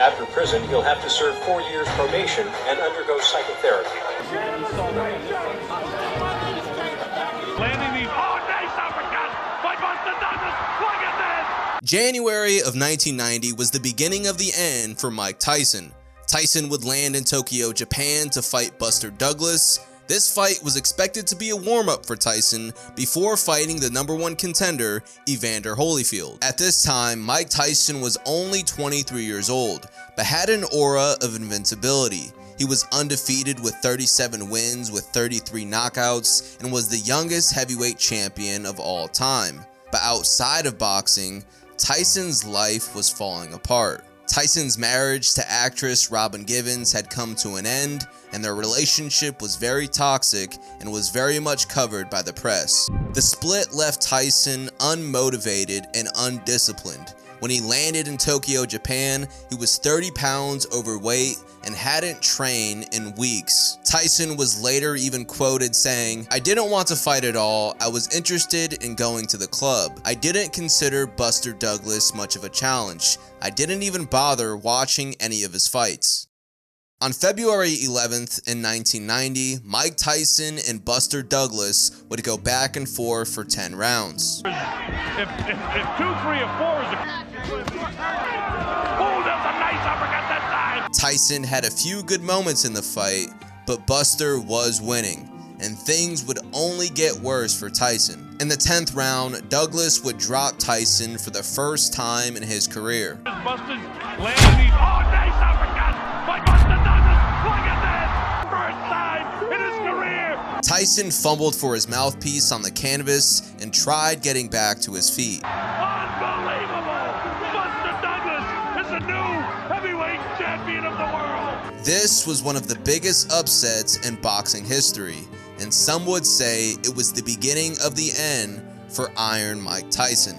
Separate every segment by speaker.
Speaker 1: After prison, he'll have to serve 4 years probation and undergo psychotherapy.
Speaker 2: Landing these. Oh, nice uppercut by Buster Douglas. Look at this.
Speaker 3: January of 1990 was the beginning of the end for Mike Tyson. Tyson would land in Tokyo, Japan to fight Buster Douglas. This fight was expected to be a warm-up for Tyson before fighting the #1 contender, Evander Holyfield. At this time, Mike Tyson was only 23 years old, but had an aura of invincibility. He was undefeated with 37 wins with 33 knockouts and was the youngest heavyweight champion of all time. But outside of boxing, Tyson's life was falling apart. Tyson's marriage to actress Robin Givens had come to an end, and their relationship was very toxic and was very much covered by the press. The split left Tyson unmotivated and undisciplined. When he landed in Tokyo, Japan, he was 30 pounds overweight and hadn't trained in weeks. Tyson was later even quoted saying, "I didn't want to fight at all. I was interested in going to the club. I didn't consider Buster Douglas much of a challenge. I didn't even bother watching any of his fights." On February 11th in 1990, Mike Tyson and Buster Douglas would go back and forth for 10 rounds.
Speaker 2: If 2, 3, or 4 is a... Oh, that's a nice uppercut that time.
Speaker 3: Tyson had a few good moments in the fight, but Buster was winning, and things would only get worse for Tyson. In the 10th round, Douglas would drop Tyson for the first time in his career.
Speaker 2: Buster's landing these. Oh, nice uppercut by Buster Douglas. Look at this. First time in his career.
Speaker 3: Tyson fumbled for his mouthpiece on the canvas and tried getting back to his feet.
Speaker 2: Unbelievable. Buster Douglas is the new heavyweight champion of the world.
Speaker 3: This was one of the biggest upsets in boxing history, and some would say it was the beginning of the end for Iron Mike Tyson.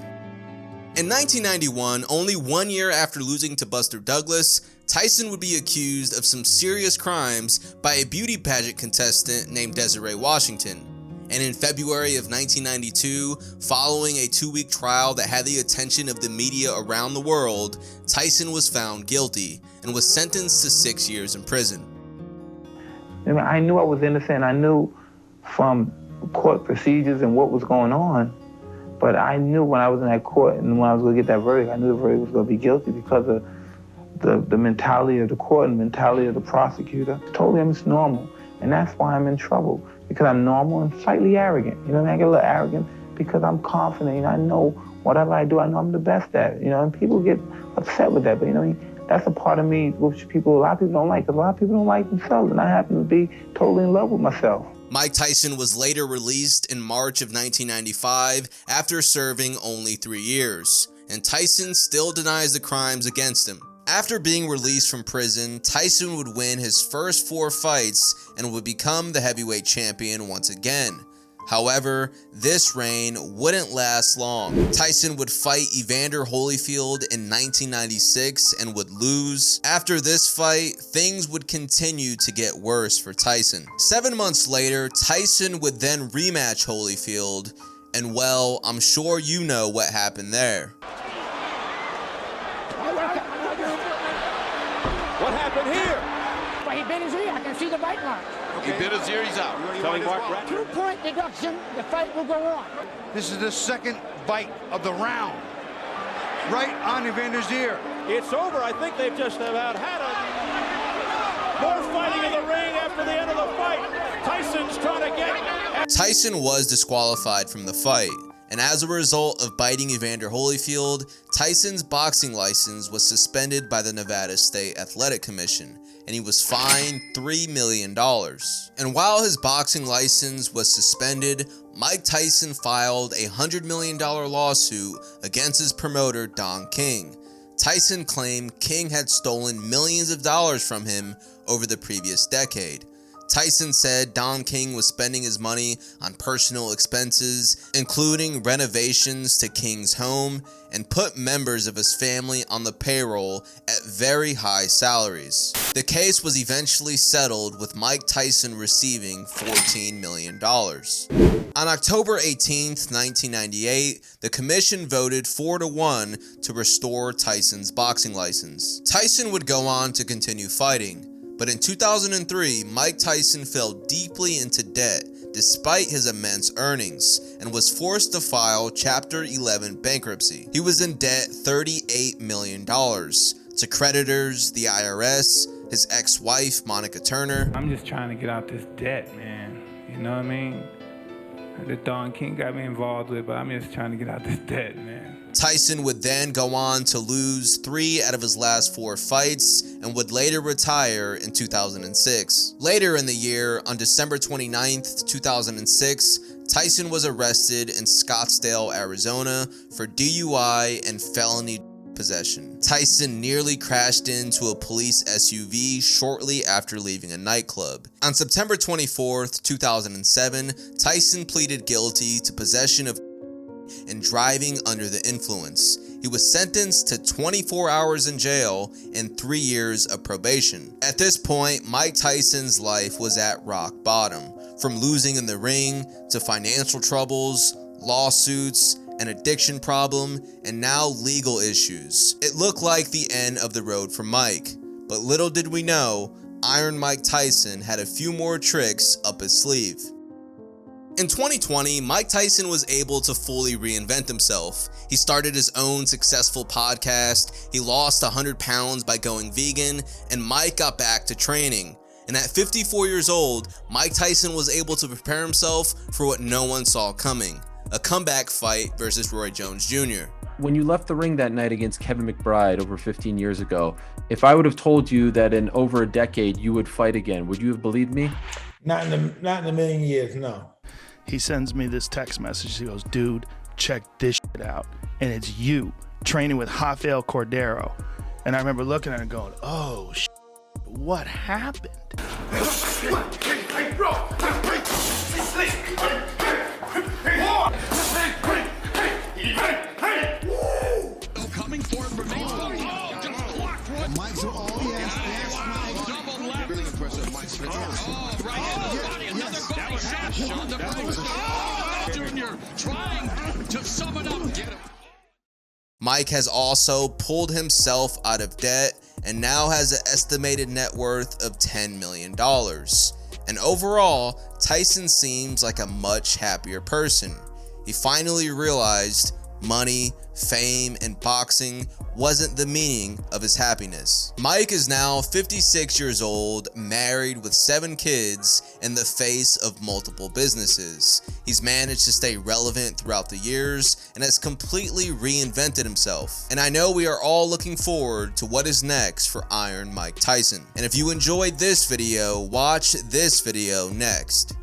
Speaker 3: In 1991, only 1 year after losing to Buster Douglas, Tyson would be accused of some serious crimes by a beauty pageant contestant named Desiree Washington. And in February of 1992, following a 2-week trial that had the attention of the media around the world, Tyson was found guilty and was sentenced to 6 years in prison.
Speaker 4: I knew I was innocent. I knew from court procedures and what was going on, but I knew when I was in that court and when I was going to get that verdict, I knew the verdict was going to be guilty because of the mentality of the court and the mentality of the prosecutor. Totally misnormal, and that's why I'm in trouble, because I'm normal and slightly arrogant. You know what I mean? I get a little arrogant because I'm confident and I know whatever I do, I know I'm the best at it. You know, and people get upset with that, but you know, that's a part of me which a lot of people don't like, because a lot of people don't like themselves, and I happen to be totally in love with myself.
Speaker 3: Mike Tyson was later released in March of 1995 after serving only 3 years, and Tyson still denies the crimes against him. After being released from prison, Tyson would win his first 4 fights and would become the heavyweight champion once again. However, this reign wouldn't last long. Tyson would fight Evander Holyfield in 1996 and would lose. After this fight, things would continue to get worse for Tyson. 7 months later, Tyson would then rematch Holyfield, and well, I'm sure you know what happened there.
Speaker 5: What happened here?
Speaker 6: Well, he bit his ear. I can see the bite mark.
Speaker 5: Okay. He bit his ear, he's out. Telling Mark
Speaker 6: 2-point deduction, the fight will go on.
Speaker 7: This is the second bite of the round. Right on Evander's ear.
Speaker 5: It's over. I think they've just about had it. More fighting in the ring after the end of the fight. Tyson's trying to get...
Speaker 3: Tyson was disqualified from the fight, and as a result of biting Evander Holyfield, Tyson's boxing license was suspended by the Nevada State Athletic Commission, and he was fined $3 million. And while his boxing license was suspended, Mike Tyson filed a $100 million lawsuit against his promoter, Don King. Tyson claimed King had stolen millions of dollars from him over the previous decade. Tyson said Don King was spending his money on personal expenses, including renovations to King's home, and put members of his family on the payroll at very high salaries. The case was eventually settled with Mike Tyson receiving $14 million. On October 18, 1998, the commission voted 4-1 to restore Tyson's boxing license. Tyson would go on to continue fighting, but in 2003, Mike Tyson fell deeply into debt despite his immense earnings and was forced to file Chapter 11 bankruptcy. He was in debt $38 million to creditors, the IRS, his ex-wife, Monica Turner.
Speaker 8: I'm just trying to get out this debt, man. You know what I mean? The Don King got me involved with, but I'm just trying to get out this debt, man.
Speaker 3: Tyson would then go on to lose 3 out of his last 4 fights and would later retire in 2006. Later in the year, on December 29th, 2006, Tyson was arrested in Scottsdale, Arizona for DUI and felony possession. Tyson nearly crashed into a police SUV shortly after leaving a nightclub. On September 24th, 2007, Tyson pleaded guilty to possession of and driving under the influence. He was sentenced to 24 hours in jail and 3 years of probation. At this point, Mike Tyson's life was at rock bottom, from losing in the ring to financial troubles, lawsuits, an addiction problem, and now legal issues. It looked like the end of the road for Mike, but little did we know, Iron Mike Tyson had a few more tricks up his sleeve. In 2020, Mike Tyson was able to fully reinvent himself. He started his own successful podcast, he lost 100 pounds by going vegan, and Mike got back to training. And at 54 years old, Mike Tyson was able to prepare himself for what no one saw coming, a comeback fight versus Roy Jones Jr.
Speaker 9: When you left the ring that night against Kevin McBride over 15 years ago, if I would have told you that in over a decade you would fight again, would you have believed me?
Speaker 10: Not in a million years, no.
Speaker 11: He sends me this text message. He goes, dude, check this shit out. And it's you training with Rafael Cordero. And I remember looking at it and going, oh, shit, what happened?
Speaker 2: Coming forward from just blocked one.
Speaker 12: Mike's all yes,
Speaker 2: Double left. Really impressive, Mike's right hand to the body. Another body shot. Shot the first. Junior trying to sum it up. Get him.
Speaker 3: Mike has also pulled himself out of debt and now has an estimated net worth of $10 million. And overall, Tyson seems like a much happier person. He finally realized money, fame, and boxing wasn't the meaning of his happiness. Mike is now 56 years old, married with 7 kids, and the face of multiple businesses. He's managed to stay relevant throughout the years and has completely reinvented himself. And I know we are all looking forward to what is next for Iron Mike Tyson. And if you enjoyed this video, watch this video next.